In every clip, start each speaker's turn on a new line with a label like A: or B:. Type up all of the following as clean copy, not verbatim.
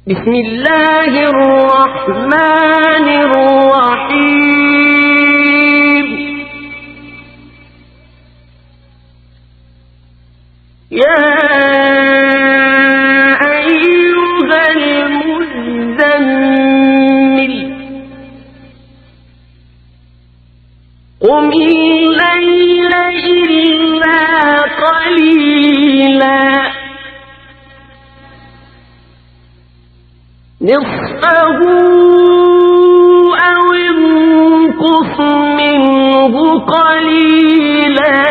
A: بسم الله الرحمن الرحيم. يا أيها المزمل قم الليل إلا قليلا نصفه أو انقص منه قليلا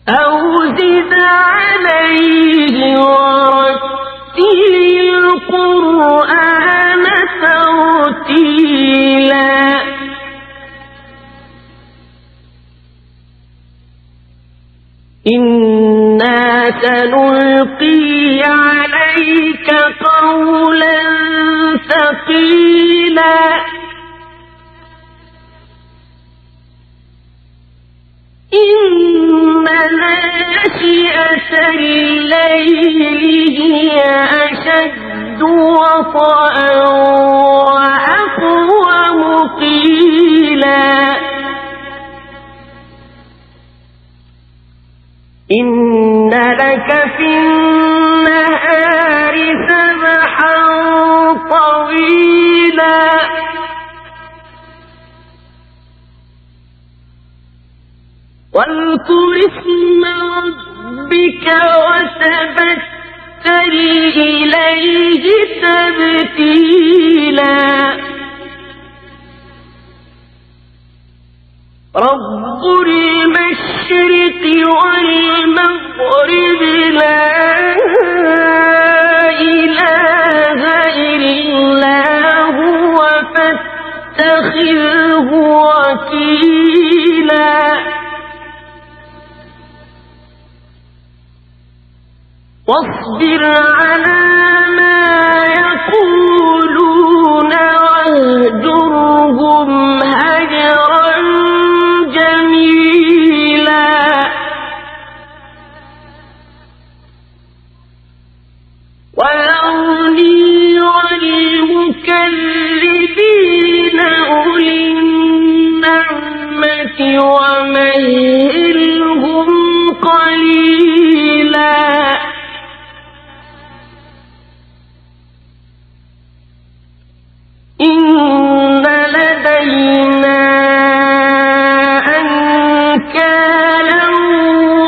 A: أو زد عليه ورتل القرآن ترتيلا إنا سنلقي عليك قولا ثقيلا إن ناشئة الليل هي أشد وطئا وأقوم قيلا إن لك في النهار سبحا طويلا واذكر اسم ربك وتبتل إليه تبتيلا رب المشرق والمغرب لا إله إلا هو فاتخذه وكيلا واصبر على ما يقولون واهجرهم هجرا جميلا وذرني والمكذبين أولي النعمة ومهلهم قليلا إن لدينا أنكالا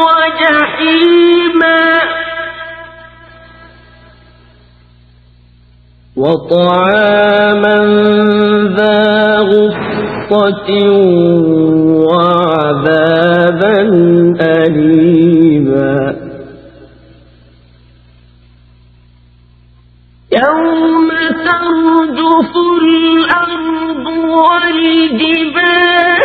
A: وجحيما وطعاما ذا غصة وعذابا أليما يوم ترجف الأرض والجبال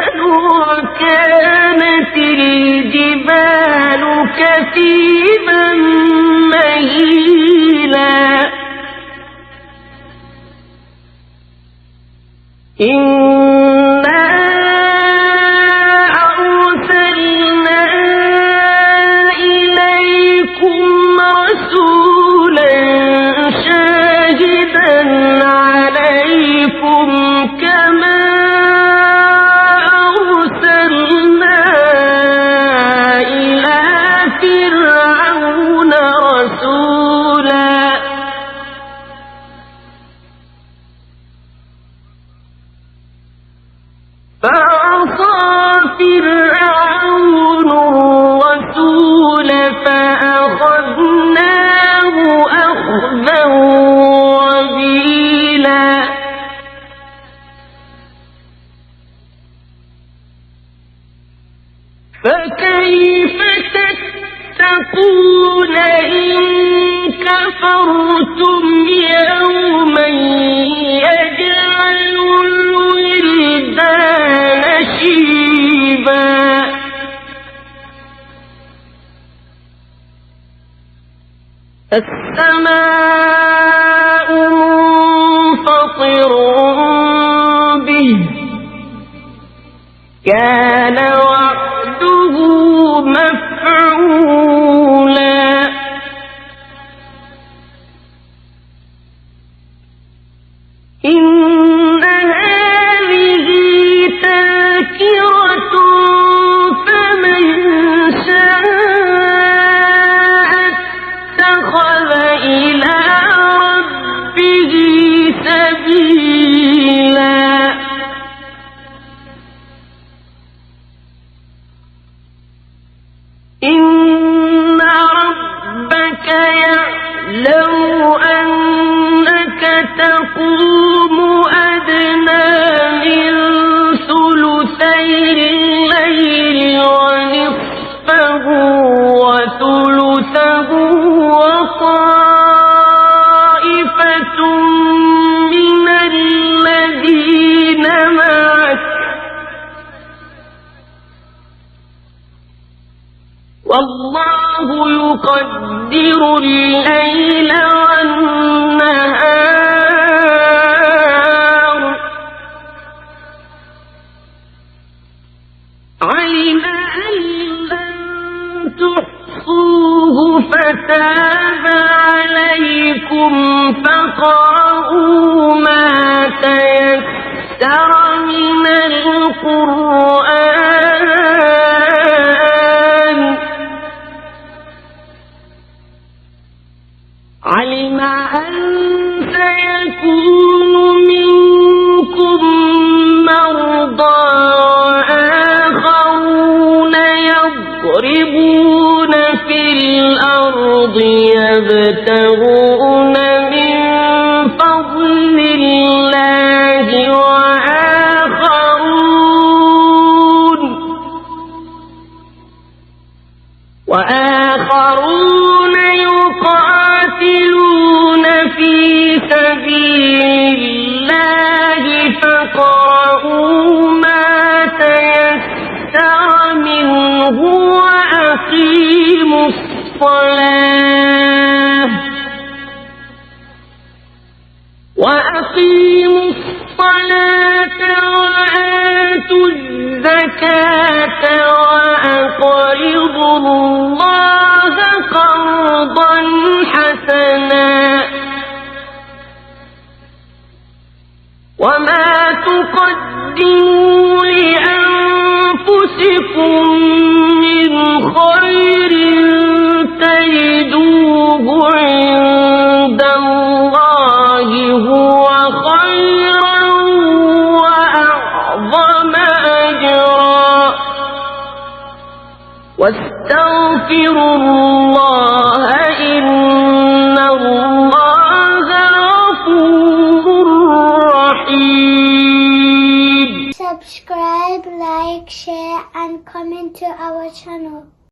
A: وكانت الجبال كثيبا مهيلا إنا أرسلنا إليكم رسولا شاهدا عليكم كما أرسلنا إلى فرعون رسولا فعصى فرعون الرسول فأخذناه أخذا وبيلا فكيف تتقون إن كفرتم يوما يجعل الولدان شيبا السماء منفطر به كان وعده مفعولا الليل والنهار علم أن لن تحصوه فتاب عليكم فاقرؤوا ما تيسر من القرآن علم أن سيكون منكم مرضى وآخرون يضربون في الأرض يبتغون من فضل الله وآخرون يقاتلون في سبيل الله فاقرؤوا ما تيسر منه وأقيموا الصلاة وآتوا الزكاة وأقرضوا الله قرضا حسنا وما تقدموا لأنفسكم من خير تجدوه عند الله هو خيرا وأعظم أجرا واستغفروا الله إن الله غفور رحيم.
B: Subscribe, like, share and comment to our channel.